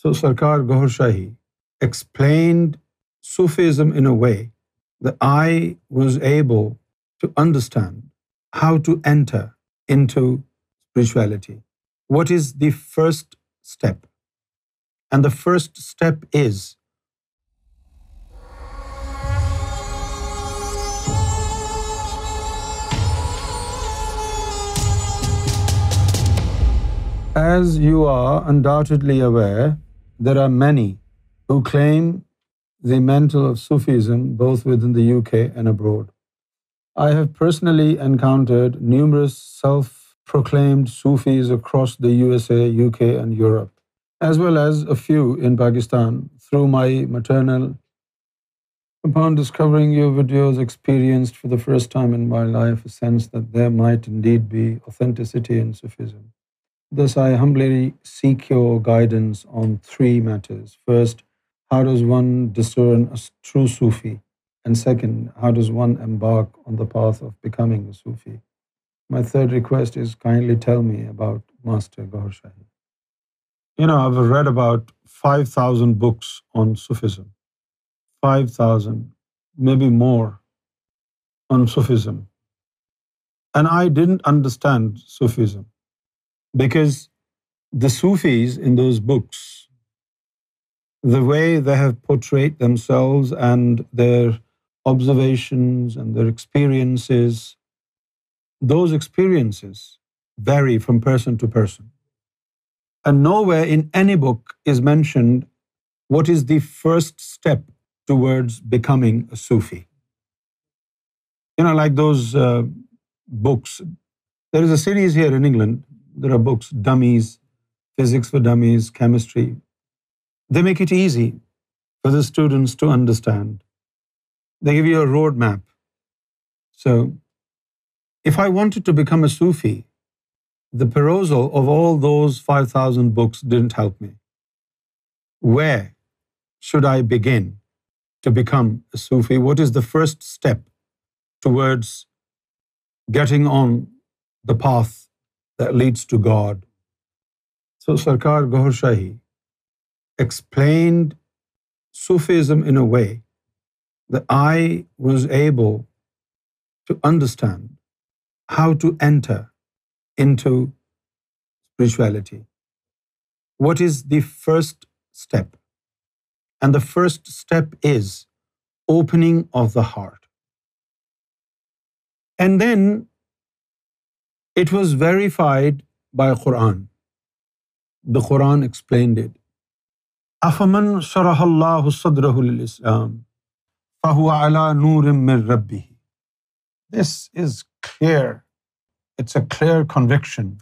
So Sarkar Gohar Shahi explained Sufism in a way that I was able to understand how to enter into spirituality. What is the first step? And the first step is as you are undoubtedly aware, there are many who claim the mantle of Sufism both within the UK and abroad. I have personally encountered numerous self-proclaimed Sufis across the USA, UK and Europe, as well as a few in Pakistan through my maternal. Upon discovering your videos, experienced for the first time in my life a sense that there might indeed be authenticity in Sufism. Thus, I humbly seek your guidance on three matters. First, how does one discern a true Sufi? And second, how does one embark on the path of becoming a Sufi? My third request is kindly tell me about Master Gohar Shahi. I've read about 5,000 books on Sufism. 5,000, maybe more, on Sufism. And I didn't understand Sufism. Because the Sufis in those books, the way they have portrayed themselves and their observations and their experiences, those experiences vary from person to person. And nowhere in any book is mentioned what is the first step towards becoming a Sufi. Like those books. There is a series here in England. There are books, Dummies, Physics for Dummies, Chemistry. They make it easy for the students to understand. They give you a roadmap. So, if I wanted to become a Sufi, the perusal of all those 5,000 books didn't help me. Where should I begin to become a Sufi? What is the first step towards getting on the path that leads to God? So Sarkar Gohar Shahi explained Sufism in a way that I was able to understand how to enter into spirituality. What is the first step? And the first step is opening of the heart. And then it was verified by Qur'an. The Qur'an explained it. أَفَمَنْ شَرَحَ اللَّهُ صَدْرَهُ لِلْإِسْلَامِ فَهُوَ عَلَى نُورٍ مِّن رَبِّهِ. This is clear. It's a clear conviction.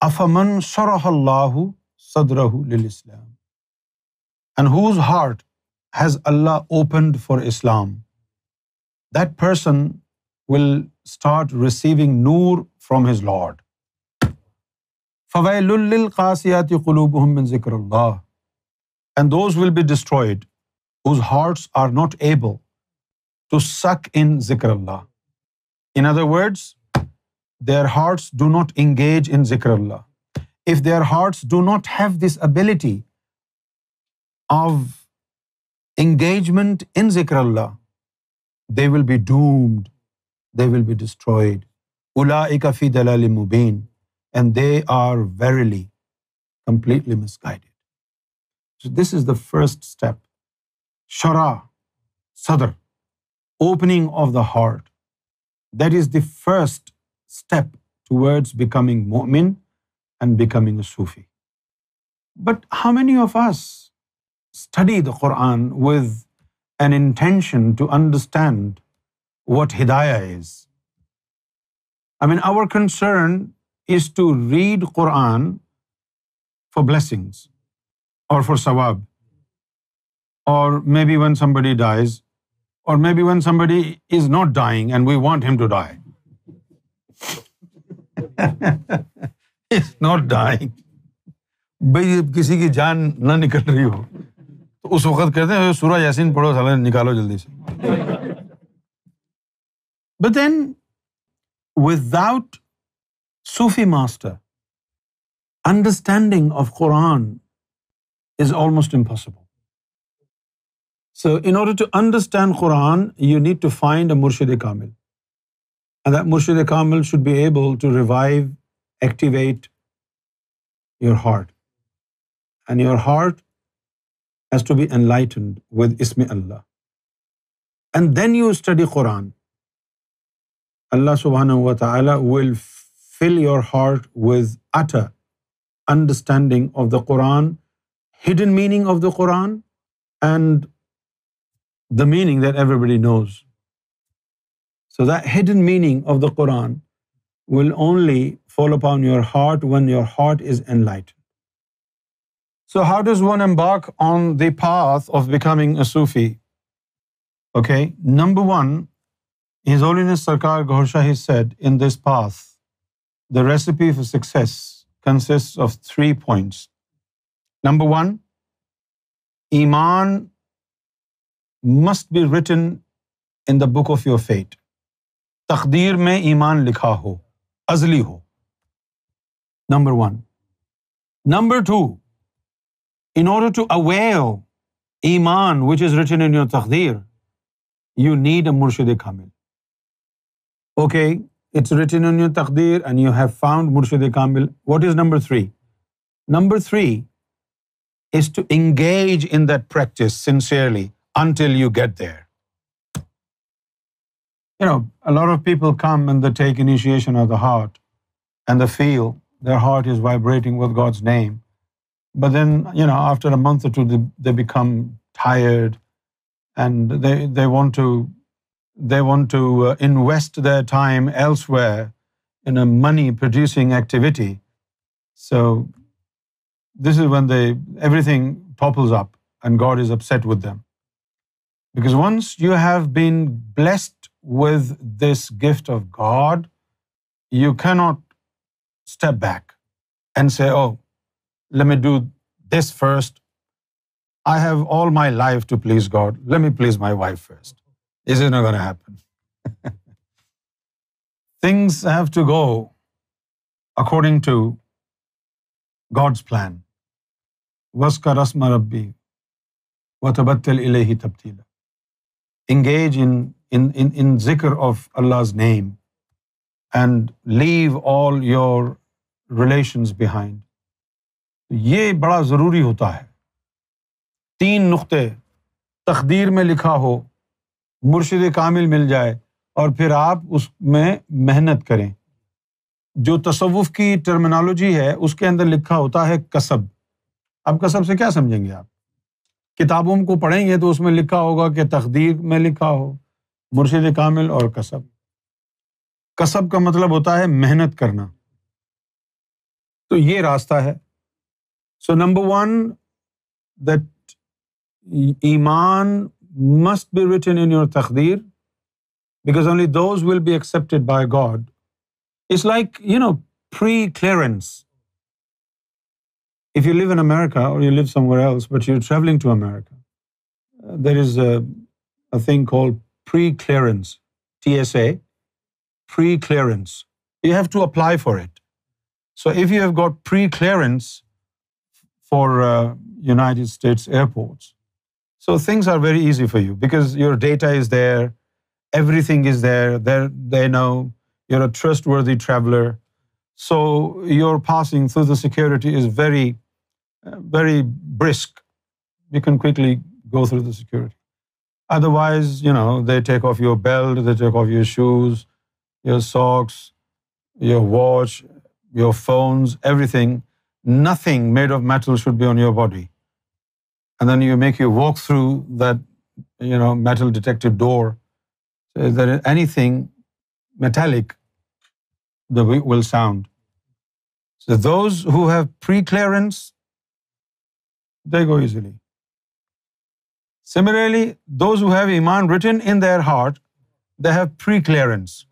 أَفَمَنْ شَرَحَ اللَّهُ صَدْرَهُ لِلْإِسْلَامِ. And whose heart has Allah opened for Islam? That person will start receiving nur from his Lord. فَوَيْلٌ لِلْقَاسِيَاتِ قُلُوبُهُم مِّن ذِكْرِ اللَّهِ. And those will be destroyed whose hearts are not able to suck in zikr Allah. In other words, their hearts do not engage in zikr Allah. If their hearts do not have this ability of engagement in zikr Allah, they will be doomed. They will be destroyed. Ulaika fi dalalin mubin. And they are verily completely misguided. So this is the first step. Shara, sadr, opening of the heart. That is the first step towards becoming mu'min and becoming a Sufi. But how many of us study the Qur'an with an intention to understand what hidayah is? I mean, our concern is to read Qur'an for blessings or for sawab, or maybe when somebody dies, or maybe when somebody is not dying and we want him to die. He's not dying. بھئی کسی کی جان نہ نکل رہی ہو تو اس وقت کہتے ہیں سورہ یاسین پڑھو سالہ نکالو جلدی سے. But then, without Sufi master understanding of Quran, is almost impossible. So in order to understand Quran, you need to find a Murshid Kamil. And that Murshid Kamil should be able to revive, activate your heart. And your heart has to be enlightened with Ismi Allah. And then you study Quran. Allah subhanahu wa ta'ala will fill your heart with utter understanding of the Quran, hidden meaning of the Quran, and the meaning that everybody knows. So that hidden meaning of the Quran will only fall upon your heart when your heart is enlightened. So how does one embark on the path of becoming a Sufi? Okay, number one, His Holiness Sarkar Gohar Shahi said, in this path, the recipe for success consists of 3 points. Number one, Iman must be written in the book of your fate. Taqdeer mein Iman likha ho, azli ho. Number one. Number two, in order to avail Iman which is written in your taqdeer, you need a Murshid Kamil. Okay, it's written in your taqdeer and you have found Murshid Kamil. What is number three? Number three is to engage in that practice sincerely until you get there. You know, a lot of people come and they take initiation of the heart and they feel their heart is vibrating with God's name. But then, you know, after a month or two, they become tired and they want to invest their time elsewhere in a money-producing activity. So this is when everything topples up and God is upset with them. Because once you have been blessed with this gift of God, you cannot step back and say, oh, let me do this first. I have all my life to please God. Let me please my wife first. This is not going to happen. Things have to go according to God's plan. وَاذْكُرْ اسْمَ رَبِّكَ وَتَبَتَّلْ إِلَيْهِ تَبْتِيلًا. Engage in zikr of Allah's name and leave all your relations behind. یہ بڑا ضروری ہوتا ہے. 3 نقطے تقدیر میں لکھا ہو, مرشد کامل مل جائے اور پھر آپ اس میں محنت کریں. جو تصوف کی ٹرمینالوجی ہے اس کے اندر لکھا ہوتا ہے کسب. اب کسب سے کیا سمجھیں گے آپ؟ کتابوں کو پڑھیں گے تو اس میں لکھا ہوگا کہ تقدیر میں لکھا ہو مرشد کامل اور کسب. کسب کا مطلب ہوتا ہے محنت کرنا. تو یہ راستہ ہے. So number one, that Iman must be written in your taqdeer because only those will be accepted by God. It's like, you know, pre-clearance. If you live in America or you live somewhere else, but you're traveling to America, there is a thing called pre-clearance, TSA, pre-clearance. You have to apply for it. So if you have got pre-clearance for United States airports, so things are very easy for you because your data is there, everything is there. They know you're a trustworthy traveler. So your passing through the security is very, very brisk. You can quickly go through the security. Otherwise, you know, they take off your belt, they take off your shoes, your socks, your watch, your phones, everything. Nothing made of metal should be on your body. And then you make you walk through that, you know, metal detected door. So if there is anything metallic, the beep will sound. So those who have pre-clearance, they go easily. Similarly, those who have Iman written in their heart, they have pre-clearance.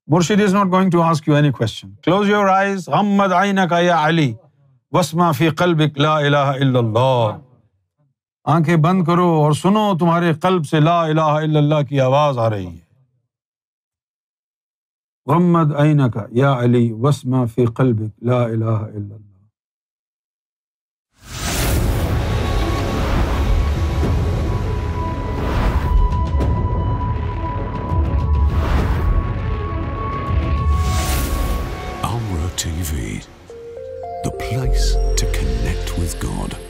Murshid is not going to ask you any question. Close your eyes. Ghammad aynaka ya Ali. Wasma fi qalbik la ilaha illallah. آنکھیں بند کرو اور سنو تمہارے قلب سے لا الہ الا اللہ کی آواز آ رہی ہے. غمض عینک یا علی واسمع فی قلبک لا الہ الا اللہ. ALRA TV, the place to connect with God.